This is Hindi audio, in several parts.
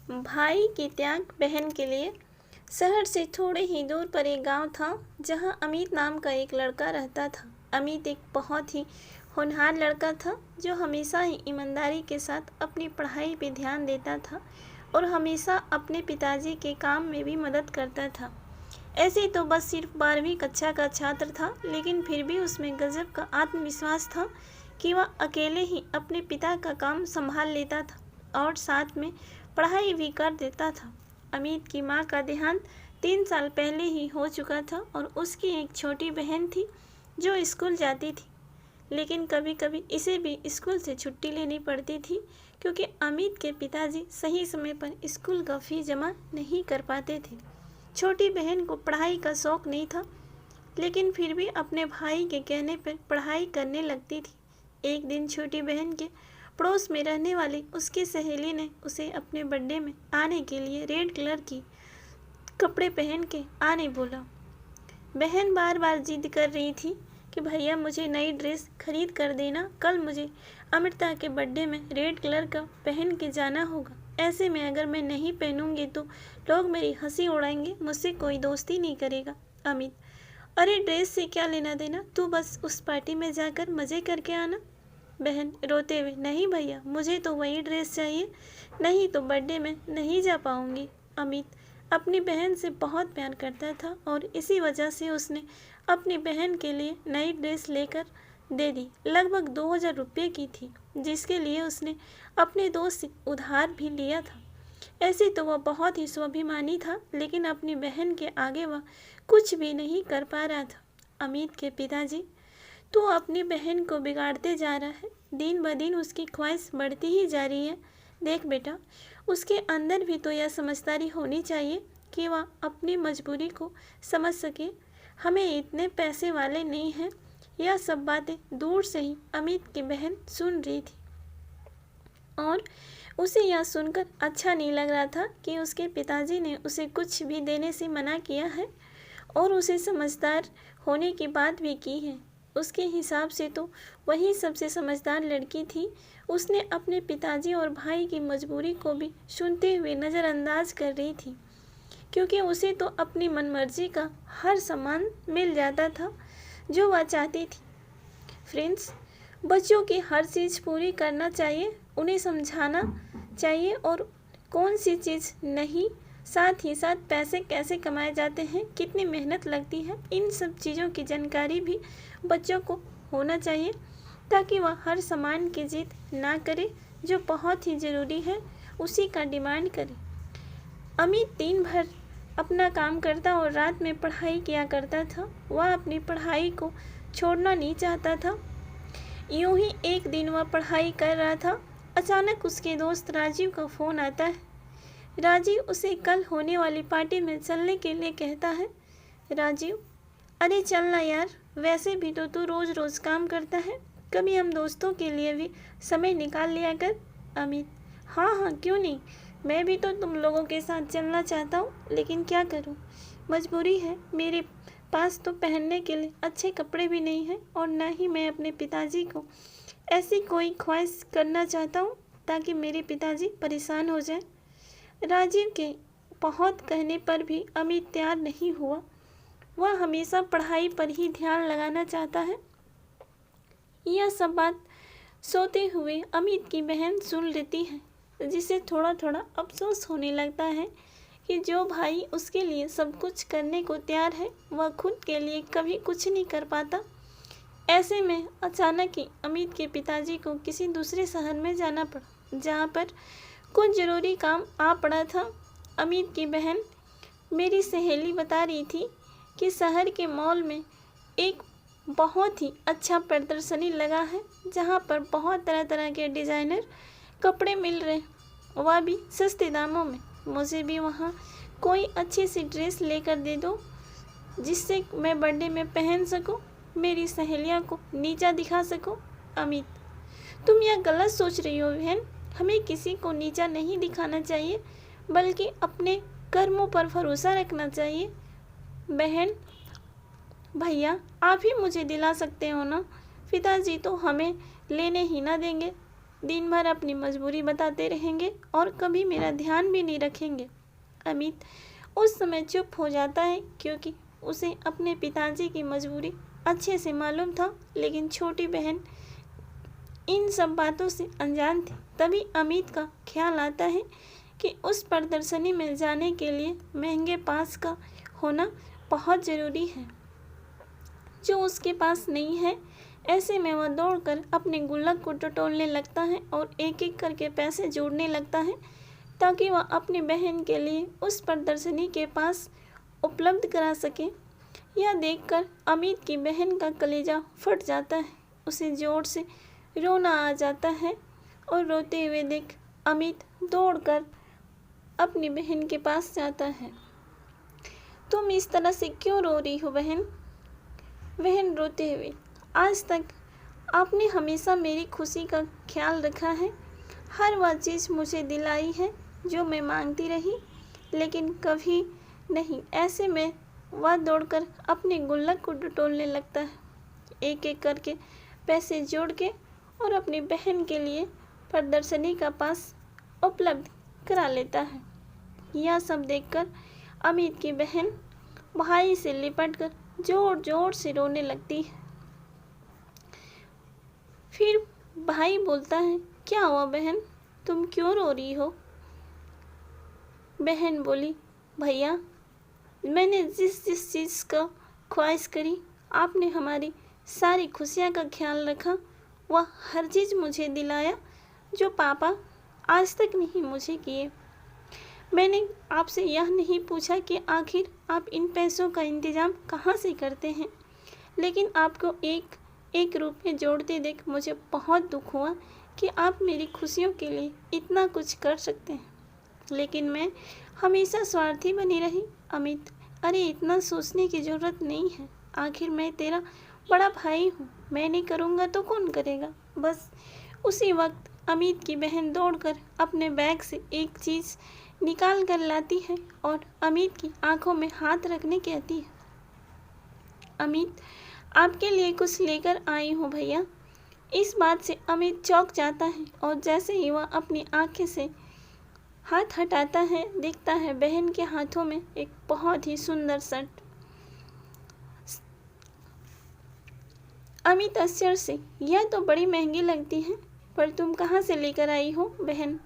भाई की त्याग बहन के लिए। शहर से थोड़े ही दूर पर एक गांव था जहां अमित नाम का एक लड़का रहता था। अमित एक बहुत ही होनहार लड़का था जो हमेशा ही ईमानदारी के साथ अपनी पढ़ाई पे ध्यान देता था और हमेशा अपने पिताजी के काम में भी मदद करता था। ऐसे तो बस सिर्फ 12वीं कक्षा का छात्र था, लेकिन फिर भी उसमें गजब का आत्मविश्वास था कि वह अकेले ही अपने पिता का काम संभाल लेता था और साथ में पढ़ाई भी कर देता था। अमित की माँ का देहांत 3 साल पहले ही हो चुका था और उसकी एक छोटी बहन थी जो स्कूल जाती थी, लेकिन कभी कभी इसे भी स्कूल से छुट्टी लेनी पड़ती थी क्योंकि अमित के पिताजी सही समय पर स्कूल का फीस जमा नहीं कर पाते थे। छोटी बहन को पढ़ाई का शौक नहीं था, लेकिन फिर भी अपने भाई के कहने पर पढ़ाई करने लगती थी। एक दिन छोटी बहन के पड़ोस में रहने वाली उसकी सहेली ने उसे अपने बर्थडे में आने के लिए रेड कलर की कपड़े पहन के आने बोला। बहन बार बार जिद कर रही थी कि भैया मुझे नई ड्रेस खरीद कर देना, कल मुझे अमृता के बर्थडे में रेड कलर का पहन के जाना होगा। ऐसे में अगर मैं नहीं पहनूंगी तो लोग मेरी हंसी उड़ाएंगे, मुझसे कोई दोस्ती नहीं करेगा। अमित: अरे ड्रेस से क्या लेना देना, तू बस उस पार्टी में जाकर मज़े करके आना। बहन रोते हुए: नहीं भैया, मुझे तो वही ड्रेस चाहिए, नहीं तो बर्थडे में नहीं जा पाऊंगी। अमित अपनी बहन से बहुत प्यार करता था और इसी वजह से उसने अपनी बहन के लिए नई ड्रेस लेकर दे दी। लगभग 2000 रुपये की थी, जिसके लिए उसने अपने दोस्त से उधार भी लिया था। ऐसे तो वह बहुत ही स्वाभिमानी था, लेकिन अपनी बहन के आगे वह कुछ भी नहीं कर पा रहा था। अमित के पिताजी: तू अपनी बहन को बिगाड़ते जा रहा है, दिन ब दिन उसकी ख्वाहिश बढ़ती ही जा रही है। देख बेटा, उसके अंदर भी तो यह समझदारी होनी चाहिए कि वह अपनी मजबूरी को समझ सके। हमें इतने पैसे वाले नहीं हैं। यह सब बातें दूर से ही अमित की बहन सुन रही थी और उसे यह सुनकर अच्छा नहीं लग रहा था कि उसके पिताजी ने उसे कुछ भी देने से मना किया है और उसे समझदार होने की बात भी की है। उसके हिसाब से तो वही सबसे समझदार लड़की थी। उसने अपने पिताजी और भाई की मजबूरी को भी सुनते हुए नज़रअंदाज कर रही थी, क्योंकि उसे तो अपनी मनमर्जी का हर सामान मिल जाता था जो वह चाहती थी। फ्रेंड्स, बच्चों की हर चीज़ पूरी करना चाहिए, उन्हें समझाना चाहिए और कौन सी चीज़ नहीं, साथ ही साथ पैसे कैसे कमाए जाते हैं, कितनी मेहनत लगती है, इन सब चीज़ों की जानकारी भी बच्चों को होना चाहिए ताकि वह हर सामान की जिद ना करे, जो बहुत ही ज़रूरी है उसी का डिमांड करे। अमित दिन भर अपना काम करता और रात में पढ़ाई किया करता था। वह अपनी पढ़ाई को छोड़ना नहीं चाहता था। यूं ही एक दिन वह पढ़ाई कर रहा था, अचानक उसके दोस्त राजीव का फ़ोन आता है। राजीव उसे कल होने वाली पार्टी में चलने के लिए कहता है। राजीव: अरे चलना यार, वैसे भी तो तू रोज़ रोज़ काम करता है, कभी हम दोस्तों के लिए भी समय निकाल लिया कर। अमित: हाँ हाँ, क्यों नहीं, मैं भी तो तुम लोगों के साथ चलना चाहता हूँ, लेकिन क्या करूँ, मजबूरी है। मेरे पास तो पहनने के लिए अच्छे कपड़े भी नहीं हैं और ना ही मैं अपने पिताजी को ऐसी कोई ख्वाहिश करना चाहता हूँ ताकि मेरे पिताजी परेशान हो जाएं। राजीव के बहुत कहने पर भी अमित तैयार नहीं हुआ। वह हमेशा पढ़ाई पर ही ध्यान लगाना चाहता है। यह सब बात सोते हुए अमित की बहन सुन लेती है, जिसे थोड़ा थोड़ा अफसोस होने लगता है कि जो भाई उसके लिए सब कुछ करने को तैयार है, वह खुद के लिए कभी कुछ नहीं कर पाता। ऐसे में अचानक ही अमित के पिताजी को किसी दूसरे शहर में जाना पड़ा, जहाँ पर कुछ ज़रूरी काम आ पड़ा था। अमित की बहन मेरी सहेली बता रही थी कि शहर के मॉल में एक बहुत ही अच्छा प्रदर्शनी लगा है, जहाँ पर बहुत तरह तरह के डिज़ाइनर कपड़े मिल रहे हैं, वह भी सस्ते दामों में। मुझे भी वहाँ कोई अच्छी सी ड्रेस लेकर दे दो जिससे मैं बर्थडे में पहन सकूं, मेरी सहेलियों को नीचा दिखा सकूं। अमित: तुम यह गलत सोच रही हो बहन, हमें किसी को नीचा नहीं दिखाना चाहिए, बल्कि अपने कर्मों पर भरोसा रखना चाहिए। बहन: भैया, आप ही मुझे दिला सकते हो ना, पिताजी तो हमें लेने ही ना देंगे। दिन भर अपनी मजबूरी बताते रहेंगे और कभी मेरा ध्यान भी नहीं रखेंगे। अमित उस समय चुप हो जाता है क्योंकि उसे अपने पिताजी की मजबूरी अच्छे से मालूम था, लेकिन छोटी बहन इन सब बातों से अनजान थी। तभी अमित का ख्याल आता है कि उस प्रदर्शनी में जाने के लिए महंगे पास का होना बहुत ज़रूरी है, जो उसके पास नहीं है। ऐसे में वह दौड़कर अपने गुल्लक को टटोलने लगता है और एक एक करके पैसे जोड़ने लगता है ताकि वह अपनी बहन के लिए उस प्रदर्शनी के पास उपलब्ध करा सके। यह देखकर अमित की बहन का कलेजा फट जाता है। उसे जोर से रोना आ जाता है और रोते हुए देख अमित दौड़कर अपनी बहन के पास जाता है। तुम इस तरह से क्यों रो रही हो बहन? बहन रोते हुए, आज तक आपने हमेशा मेरी खुशी का ख्याल रखा है, हर वह चीज़ मुझे दिलाई है जो मैं मांगती रही, लेकिन कभी नहीं। ऐसे में वह दौड़कर अपने गुल्लक को टटोलने लगता है, एक एक करके पैसे जोड़ के और अपनी बहन के लिए प्रदर्शनी का पास उपलब्ध करा लेता है। यह सब देखकर अमित की बहन भाई से लिपटकर जोर जोर से रोने लगती है। फिर भाई बोलता है, क्या हुआ बहन, तुम क्यों रो रही हो? बहन बोली, भैया मैंने जिस जिस चीज़ का ख्वाहिश करी, आपने हमारी सारी खुशियाँ का ख्याल रखा, वह हर चीज़ मुझे दिलाया जो पापा आज तक नहीं मुझे किए। मैंने आपसे यह नहीं पूछा कि आखिर आप इन पैसों का इंतज़ाम कहाँ से करते हैं, लेकिन आपको एक एक रुपये जोड़ते देख मुझे बहुत दुख हुआ कि आप मेरी खुशियों के लिए इतना कुछ कर सकते हैं, लेकिन मैं हमेशा स्वार्थी बनी रही। अमित, अरे इतना सोचने की ज़रूरत नहीं है, आखिर मैं तेरा बड़ा भाई हूँ, मैं नहीं करूँगा तो कौन करेगा। बस उसी वक्त अमित की बहन दौड़कर अपने बैग से एक चीज़ निकाल कर लाती है और अमित की आंखों में हाथ रखने कहती है, अमित आपके लिए कुछ लेकर आई हूँ भैया। इस बात से अमित चौंक जाता है और जैसे ही वह अपनी आंखें से हाथ हटाता है, देखता है बहन के हाथों में एक बहुत ही सुंदर शर्ट। अमित आश्चर्य से, यह तो बड़ी महंगी लगती है, पर तुम कहाँ से लेकर आई हो बहन?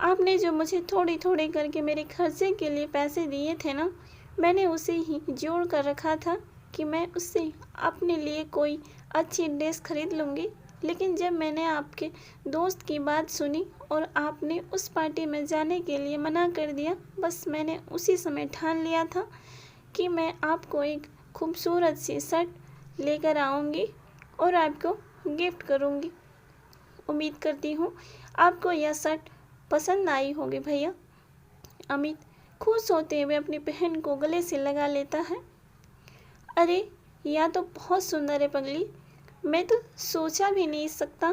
आपने जो मुझे थोड़ी थोड़ी करके मेरे खर्चे के लिए पैसे दिए थे ना, मैंने उसे ही जोड़ कर रखा था कि मैं उससे अपने लिए कोई अच्छी ड्रेस खरीद लूँगी, लेकिन जब मैंने आपके दोस्त की बात सुनी और आपने उस पार्टी में जाने के लिए मना कर दिया, बस मैंने उसी समय ठान लिया था कि मैं आपको एक खूबसूरत सी शर्ट लेकर आऊँगी और आपको गिफ्ट करूँगी। उम्मीद करती हूँ आपको यह शर्ट पसंद आई होगी भैया। अमित खुश होते हुए अपनी बहन को गले से लगा लेता है। अरे यह तो बहुत सुंदर है पगली, मैं तो सोचा भी नहीं सकता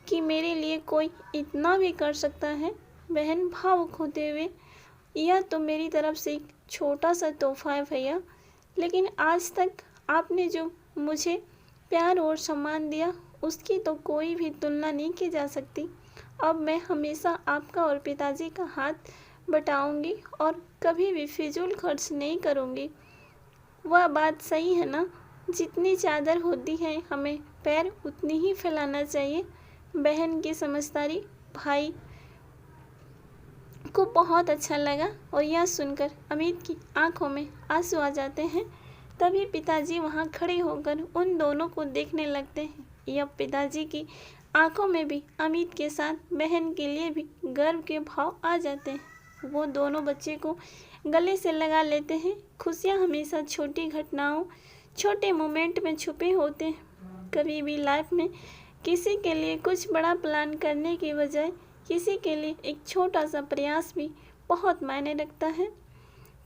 कि मेरे लिए कोई इतना भी कर सकता है। बहन भावुक होते हुए, यह तो मेरी तरफ से एक छोटा सा तोहफा है भैया, लेकिन आज तक आपने जो मुझे प्यार और सम्मान दिया उसकी तो कोई भी तुलना नहीं की जा सकती। अब मैं हमेशा आपका और पिताजी का हाथ बटाऊंगी और कभी भी फिजूल खर्च नहीं करूंगी। वह बात सही है ना, जितनी चादर होती है हमें पैर उतनी ही फैलाना चाहिए। बहन की समझदारी भाई को बहुत अच्छा लगा और यह सुनकर अमित की आंखों में आंसू आ जाते हैं। तभी पिताजी वहां खड़े होकर उन दोनों को देखने लगते हैं। यह पिताजी की आंखों में भी अमित के साथ बहन के लिए भी गर्व के भाव आ जाते हैं। वो दोनों बच्चे को गले से लगा लेते हैं। खुशियाँ हमेशा छोटी घटनाओं, छोटे मोमेंट में छुपे होते हैं। कभी भी लाइफ में किसी के लिए कुछ बड़ा प्लान करने की बजाय किसी के लिए एक छोटा सा प्रयास भी बहुत मायने रखता है।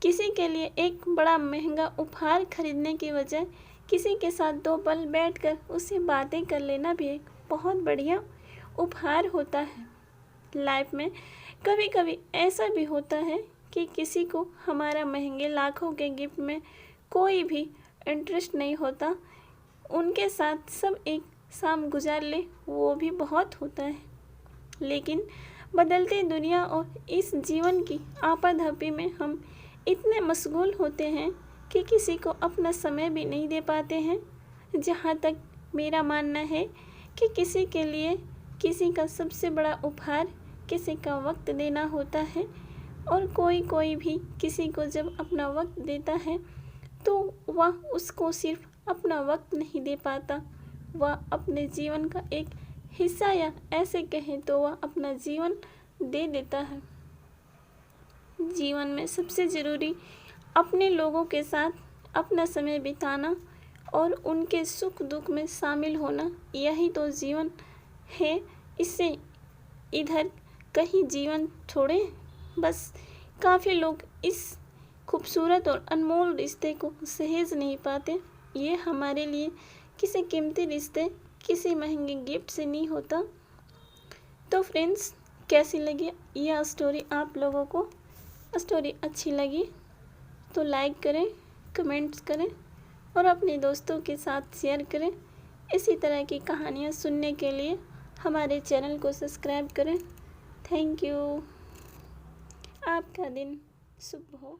किसी के लिए एक बड़ा महंगा उपहार खरीदने की बजाय किसी के साथ 2 पल बैठकर उससे बातें कर लेना भी एक बहुत बढ़िया उपहार होता है। लाइफ में कभी कभी ऐसा भी होता है कि किसी को हमारा महंगे लाखों के गिफ्ट में कोई भी इंटरेस्ट नहीं होता, उनके साथ सब एक शाम गुजार ले, वो भी बहुत होता है। लेकिन बदलती दुनिया और इस जीवन की आपाधापी में हम इतने मशगूल होते हैं कि किसी को अपना समय भी नहीं दे पाते हैं। जहाँ तक मेरा मानना है कि किसी के लिए किसी का सबसे बड़ा उपहार किसी का वक्त देना होता है, और कोई भी किसी को जब अपना वक्त देता है तो वह उसको सिर्फ अपना वक्त नहीं दे पाता, वह अपने जीवन का एक हिस्सा या ऐसे कहें तो वह अपना जीवन दे देता है। जीवन में सबसे ज़रूरी अपने लोगों के साथ अपना समय बिताना और उनके सुख दुख में शामिल होना, यही तो जीवन है। इससे इधर कहीं जीवन छोड़े। बस काफ़ी लोग इस खूबसूरत और अनमोल रिश्ते को सहेज नहीं पाते। ये हमारे लिए किसी कीमती रिश्ते, किसी महंगे गिफ्ट से नहीं होता। तो फ्रेंड्स, कैसी लगी यह स्टोरी आप लोगों को? स्टोरी अच्छी लगी तो लाइक करें, कमेंट्स करें और अपने दोस्तों के साथ शेयर करें। इसी तरह की कहानियाँ सुनने के लिए हमारे चैनल को सब्सक्राइब करें। Thank you. आपका दिन शुभ हो।